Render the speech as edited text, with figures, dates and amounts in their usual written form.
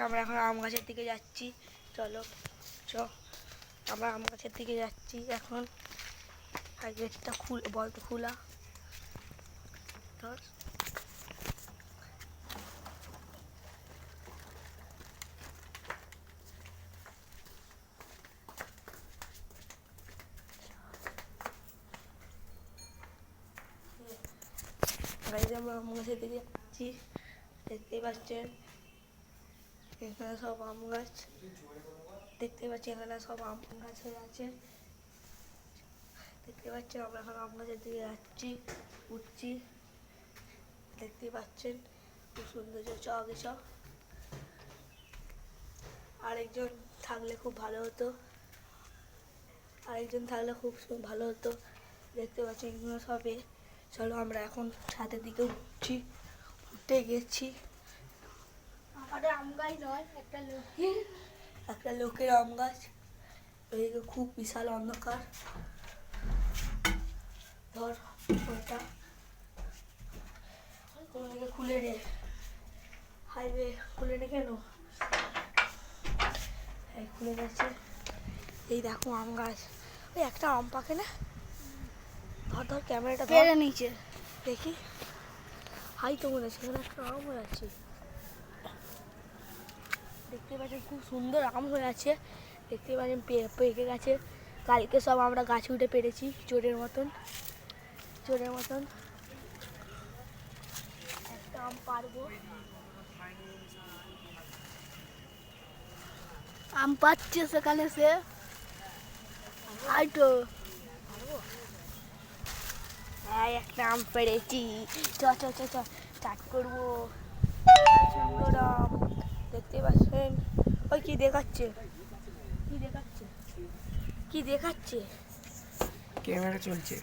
আমরা এখন আম গাছের দিকে যাচ্ছি। চলো আমরা আম গাছের দিকে যাচ্ছি এখন। আর গেটটা বলতো খোলা। ধর আমরা আম গাছের দিকে যাচ্ছি। দেখতেই পাচ্ছেন এখানে সব আম গাছ। দেখতে পাচ্ছি এখানে সব আম গাছ হয়ে আছে। দেখতে পাচ্ছেন আমরা এখন আম গাছের দিকে যাচ্ছি, উঠছি। দেখতেই পাচ্ছেন খুব সুন্দর সব। আরেকজন থাকলে খুব ভালো হতো। ভালো হতো। দেখতে পাচ্ছেন এগুলো সবে। চলো আমরা এখন ছাদের দিকে উঠে গেছি। আম গাছ নয়, একটা লোকের আম গাছ। এদিকে খুব বিশাল অন্ধকার। ধর ওটা কোনদিকে খুলে রে, হাইওয়ে খুলে রে কেন? খুলে গেছে। এই দেখো আম গাছ। ওই একটা আম পাকে না? ধর ক্যামেরাটা পেরে নিচে দেখি। হাই তো মনে হচ্ছে এখানে একটা আম হয়ে আছে। দেখতে পাচ্ছেন খুব সুন্দর আম হয়ে আছে। দেখতে পাচ্ছেন পেকে গেছে। কালকে সব আমরা গাছে উঠে পেরেছি চোরের মতন। একটা আম পারবো। আম পাচ্ছে সেখানে সে আইটো। হ্যাঁ একটা আম পেরেছি। চাট করবো। সুন্দর আম দেখতে পাচ্ছেন। ওই কি দেখাচ্ছে? ক্যামেরা চলছে।